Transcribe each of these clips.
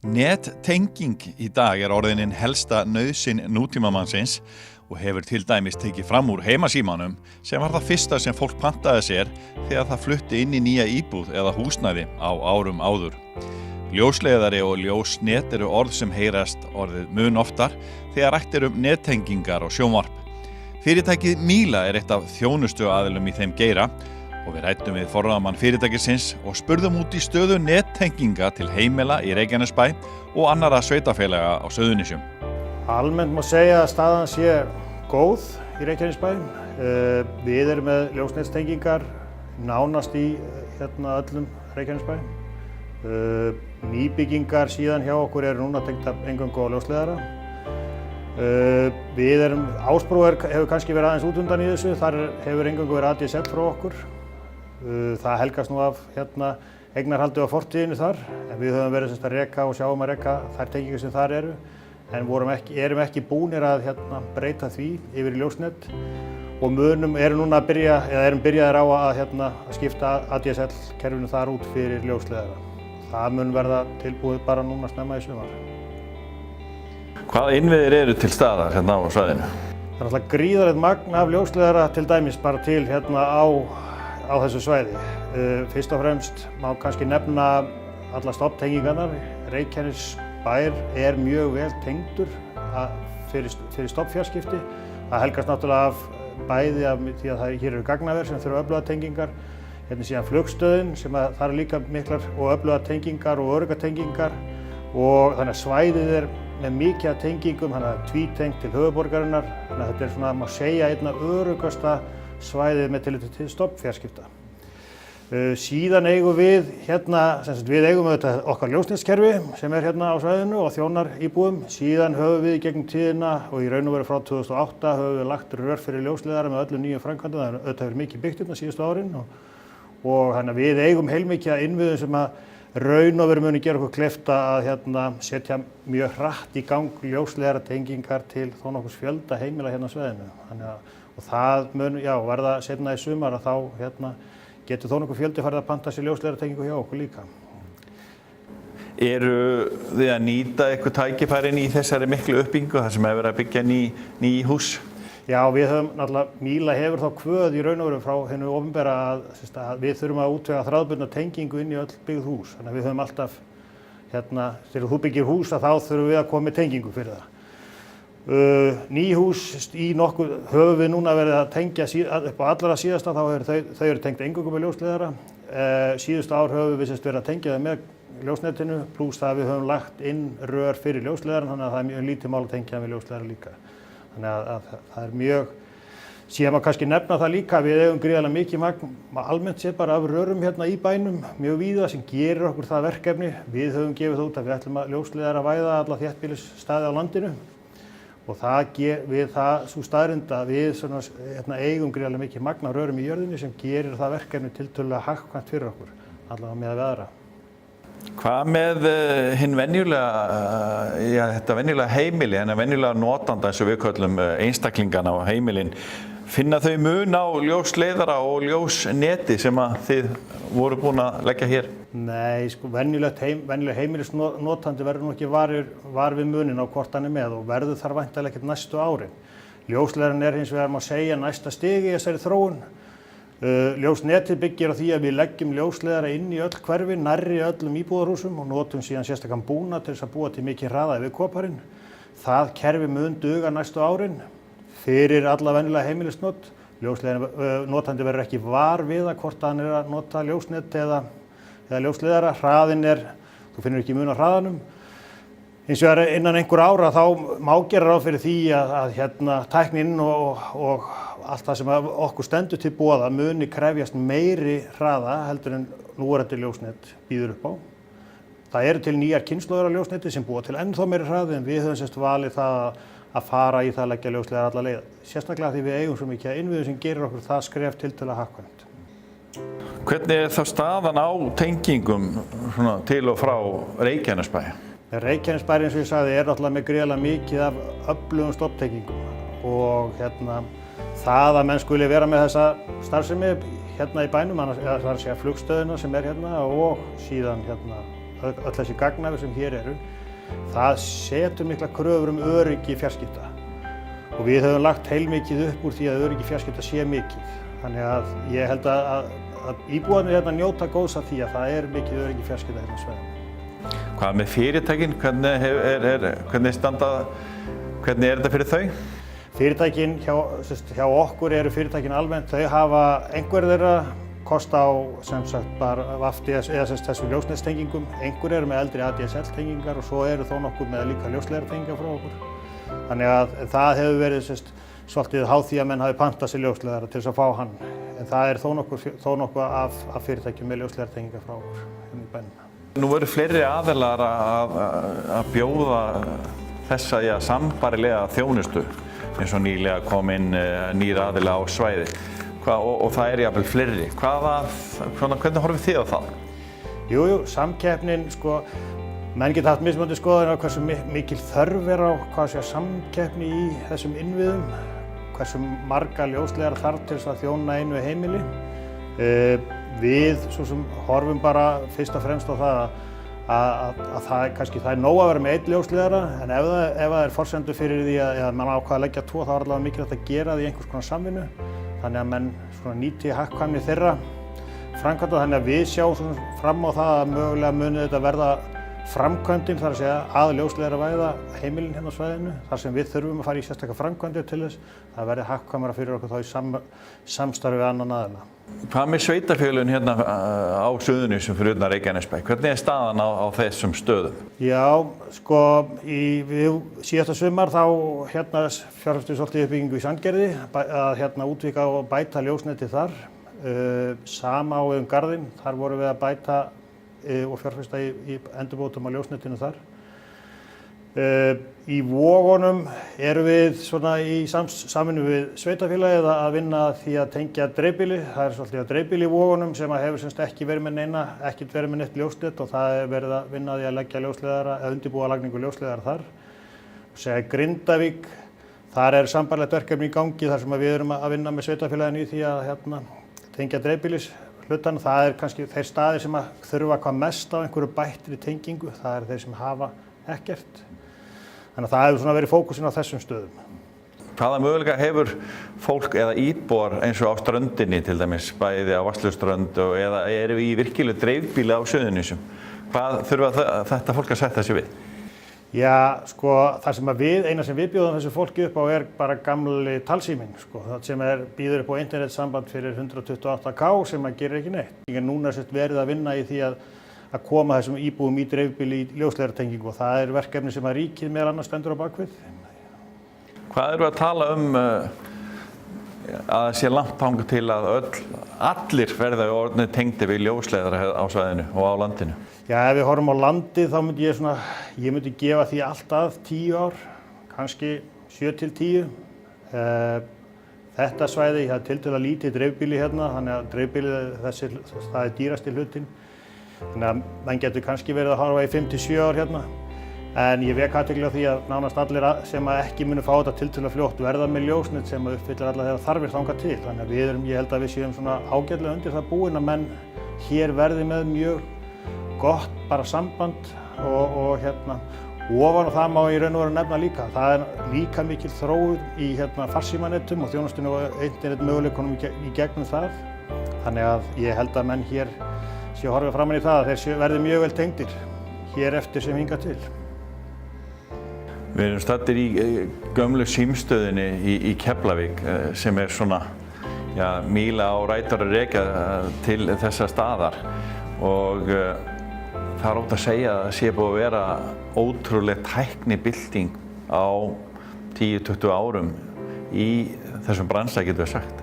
Nettenging í dag orðin helsta nauðsyn nútímamannsins og hefur til dæmis tekið fram úr heimasímanum sem var það fyrsta sem fólk pantaði sér þegar það flutti inn í nýja íbúð eða húsnæði á árum áður. Ljósleiðari og ljósnet eru orð sem heyrast orðið mun oftar þegar rætt nettengingar og sjónvarp. Fyrirtækið Míla eitt af þjónustuaðilum í þeim geira og við ræddum við forráðamann fyrirtækisins og spurðum út í stöðu nettenginga til heimila í Reykjanesbæ og annarra sveitarfélaga á Suðurnesjum. Almennt má segja að staðan sé góð í Reykjanesbæ. Við erum með ljósnetstengingar nánast í öllum Reykjanesbæ. Nýbyggingar síðan hjá okkur eru núna tengdar eingöngu á ljósleiðara. Ásbrú hefur kannski verið aðeins út undan í þessu, þar hefur eingöngu verið ADSL frá okkur. Það helgast nú af eignarhaldi á fortíðinni þar, en við höfum verið að reka og sjáum að reka þær tengingar sem þar eru, en erum ekki búnir að breyta því yfir í ljósnet og erum byrjaðir á að skipta ADSL kerfinu þar út fyrir ljósleiðara. Það mun verða tilbúið bara núna snemma í sumar. Hvaða innviðir eru til staðar á svæðinu? Það er alltaf gríðarlegt magn af ljósleiðara til dæmis bara til á þessu svæði. Fyrst og fremst má kannski nefna alla stofntengingarnar. Reykjanesbær er mjög vel tengdur fyrir stofnfjarskipti. Það helgast náttúrulega af bæði af því að hér eru gagnaver sem þurfa öflugar tengingar. Hérna síðan flugstöðin sem það eru líka miklar og öflugar tengingar og öruggatengingar og þannig að svæðið er með mikið af tengingum, þannig að tvítengt til höfuðborgarinnar. Þannig að þetta er svona, má segja, einna öruggasta svæðið með tilliti til stofnfjarskipta. Síðan eigum við eigum auðvitað okkar ljósnetskerfi sem er hérna á svæðinu og þjónar íbúum. Síðan höfum við í gegnum tíðina og í raun og veru frá 2008 höfum við lagt rör fyrir ljósleiðara með öllum nýjum framkvæmdum. Það auðvitað hefur mikið byggt hérna síðustu árin og þannig að við eigum heilmikið af innviðum sem að raun og veru muni gera okkur kleift að setja mjög hratt í gang ljósleiðara tengingar til þó nokkurs fjölda heimila hérna á svæðinu. Og það mun verða seinna í sumar að þá getur þó nokkur fjöldi farið að panta sér ljósleiðara tengingu hjá okkur líka. Eru þið að nýta eitthvað tækifærin í þessari miklu uppbyggingu þar sem hefur verið að byggja ný hús? Já, við höfum náttúrulega, Míla hefur þá kvöð í raun og veru frá hinu opinbera að við þurfum að útvega þráðbundna tengingu inn í öll byggð hús. Þannig að við höfum alltaf, þegar þú byggir hús þá þurfum við að koma með tengingu fyrir það. Ný hús höfum við núna verið að tengja upp á allra síðasta, þau eru tengt eingöngu með ljósleiðara. Síðustu ár höfum við verið að tengja þau með ljósnetinu, pluss það við höfum lagt inn rör fyrir ljósleiðaran, þannig að það er mjög lítið mál að tengja með ljósleiðara líka. Þannig að það er mjög, síðan má kannski nefna það líka, við eigum gríðarlega mikið magn, almennt séð bara af rörum hérna í bænum, mjög víða sem gerir okkur það verkefni. Við höfum gefið það út að við ætlum að ljósleiðara væða alla þéttbýlisstaði á landinu og sú staðreynd að við eigum gríðarlega mikið magn af rörum í jörðinni sem gerir það verkefni tiltölulega hagkvæmt fyrir okkur, allavega með við aðra. Hvað með þetta venjulega heimili, venjulega notanda eins og við köllum einstaklingana á heimilin, finna þau mun á ljósleiðara og ljósneti sem að þið voru búin að leggja hér? Nei, venjulega heimilisnotandi verður nú ekki var við munin á hvort hann er með og verður þar væntanlega ekkert næstu árin. Ljósleiðaran er hins vegar má segja næsta stig í þessari þróun. Ljósnetið byggir á því að við leggjum ljósleiðara inn í öll hverfi, nærri öllum íbúðarhúsum og notum síðan sérstakann búnað til þess að búa til mikið hraða yfir koparinn. Það kerfi mun duga næstu árin fyrir alla venjulega heimilisnot. Notandi verður ekki var við að hvort hann er að nota ljósnet eða ljósleiðara. Hraðinn þú finnur ekki mun á hraðanum. Hins vegar innan einhver ára þá má gera ráð fyrir því að tæknin og allt það sem okkur stendur til boða muni krefjast meiri hraða heldur en núverandi ljósnet býður upp á. Það eru til nýjar kynslóðir af ljósneti sem búa til ennþá meiri hraði en við höfum valið það að fara í það að leggja ljósleiðara alla leið. Sérstaklega því við eigum svo mikið af innviðum sem gerir okkur það skref tiltölulega hagkvæmt. Hvernig er þá staðan á tengingum til og frá Reykjanesbæ? Reykjanesbær eins og ég sagði er náttúrulega með gríðarlega mikið af öflugum stofntengingum og það að menn skuli vera með þessa starfsemi hérna í bænum, það er að segja flugstöðina sem er hérna og síðan öll þessi gagnaver sem hér eru, það setur mikla kröfur öryggi fjarskipta. Og við höfum lagt heilmikið upp úr því að öryggi fjarskipta sé mikið. Þannig að ég held að íbúarnir hérna njóta góðs af því að það mikið öryggi fjarskipta hérna á svæðinu. Hvað með fyrirtækin? Hvernig þetta fyrir þau? Fyrirtækin hjá okkur eru fyrirtækin almennt, þau hafa einhver þeirra kost á sem sagt bara VAFTS eða þessum ljósnetstengingum. Einhver eru með eldri ADSL-tengingar og svo eru þó nokkur með líka ljósleiðaratengingar frá okkur. Þannig að það hefur verið svolítið háð því að menn hafi pantað sér ljósleiðara til þess að fá hann. En það þó nokkuð af fyrirtækjum með ljósleiðaratengingar frá okkur hérna í bænum. Nú eru fleiri aðilar að bjóða þessa sambærilega þjónustu eins og nýlega kom inn nýr aðila á svæði og það jafnvel fleiri. Hvernig horfið þið á það? Jú, samkeppnin menn geta haft mismunandi skoðanir á hversu mikil þörf á samkeppni í þessum innviðum, hversu marga ljósleiðara þarf til þess að þjóna einu heimili. Við svo sem horfum bara fyrst og fremst á það að það nóg að vera með einn ljósleiðara, en ef það forsendur fyrir því að mann ákvað að leggja tvo, þá allavega mikilvægt að gera því einhvers konar samvinnu, þannig að menn nýti hagkvæmni þeirra framkvæmda, þannig að við sjáum fram á það að mögulega muni þetta verða framkvæmdin, þar að segja að ljósleiðaravæða heimilin hérna á svæðinu, þar sem við þurfum að fara í sérstaka framkvæmdir til þess að verði hagkvæmara fyrir okkur þá í samstarfi við annan aðila. Hvað með sveitarfélögin hérna á Suðurnesjum fyrir utan Reykjanesbæ? Hvernig staðan á þessum stöðum? Já, síðasta sumar þá fjárfestum svolítið uppbyggingu í Sandgerði að útvíkka og bæta ljósnetið þar. Sama á við Garðinn, þar vorum við að bæta og fjárfesta í endurbótum á ljósnetinu þar. Í Vogunum erum við í samvinnu við sveitarfélagið að vinna því að tengja dreifbýli. Það svolítið dreifbýli í Vogunum sem hefur ekki verið með neitt ljósnet og það verið að vinna því að leggja ljósleiðara eða undirbúa lagningu ljósleiðara þar. Grindavík, þar sambærilegt verkefni í gangi þar sem við erum að vinna með sveitarfélaginu í því að tengja dreifbýlis. Það kannski þeir staðir sem þurfa hvað mest á einhverju bættri tengingu, það þeir sem hafa ekkert. Þannig að það hefur verið fókusinn á þessum stöðum. Hvaða möguleika hefur fólk eða íbúar eins og á ströndinni til dæmis, bæði á Vatnsleysuströnd eða eru í virkilega dreifbýli á Suðurnesjum? Hvað þurfa þetta fólk að setja sig við? Já, það sem eina sem við bjóðum þessu fólki upp á bara gamli talsíminn, það sem býður upp á internetsamband fyrir 128K sem gerir ekki neitt. Núna verið að vinna í því að koma þessum íbúum í dreifbýli í ljósleiðaratengingu og það verkefni sem ríkið meðal annars stendur á bakvið. Hvað erum við að tala að það sé langt þangað til að allir verða orðnir tengdir við ljósleiðara á svæðinu og á landinu? Já, ef við horfum á landið þá myndi ég myndi gefa því alltaf 10 ár, kannski 7 til 10. Þetta svæði, það tiltölulega lítið dreifbýli hérna, þannig að dreifbýlið það dýrasti hlutinn. Þannig að menn getur kannski verið að horfa í 5 til 7 ár hérna. En ég vek athygli á því að nánast allir sem ekki munu fá þetta tiltölulega fljótt verða með ljósnet sem uppfyllir allar þeirra þarfir þangað til. Þannig að ég held að við séum ágætlega undir það búin að menn hér verði með mjög gott samband og ofan á það má í raun og veru nefna líka. Það líka mikil þróun í farsímanettum og þjónustunni og internetmöguleikunum í gegnum það. Þannig að ég held að menn hér séu horfið framan í það að þeir verði mjög vel tengdir hér eftir sem hingað til. Við erum staddir í gömlu símstöðinni í Keflavík sem míla á rætur að rekja til þessa staðar og það ótt að segja að það sé búið að vera ótrúleg tæknibylting á 10-20 árum í þessum bransa, getum við sagt.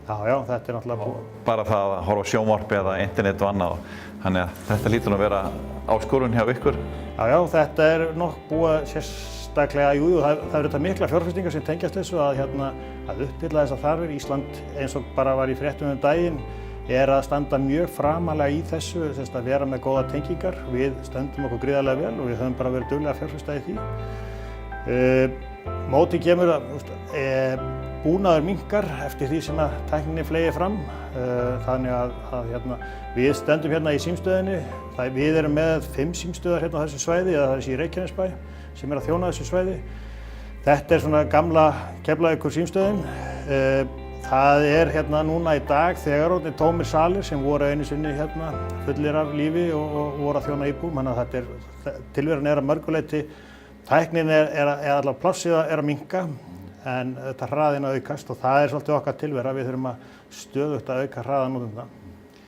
Já, þetta náttúrulega búið. Bara það að horfa á sjónvarp eða internet og annað, þannig að þetta lítur að vera áskorun hjá ykkur. Já, þetta nokkuð búið sérstaklega, það eru þetta mikla fjárfestingar sem tengjast þessu að uppfylla þessar þarfir. Ísland, eins og bara var í fréttum daginn, að standa mjög framarlega í þessu, að vera með góða tengingar. Við stöndum okkur gríðarlega vel og við höfum bara verið duglega að fjárfesta í því. Móti kemur að búnaður minnkar eftir því sem að tækninni fleygir fram. Þannig að við stöndum hérna í símstöðinni. Við erum með 5 símstöðar hérna á þessu svæði, eða þessi í Reykjanesbæ, sem að þjóna þessu svæði. Þetta svona gamla Keflavíkur símstöðin. Það hérna núna í dag þegar orðnir tómir salir sem voru einu sinni hérna fullir af lífi og voru að þjóna íbúum. Þannig að tilveran að mörgu leyti, tæknin allavega plássið að minnka, en þetta hraðinn að aukast og það svolítið okkar tilvera. Við þurfum að stöðugt að auka hraðann út um það.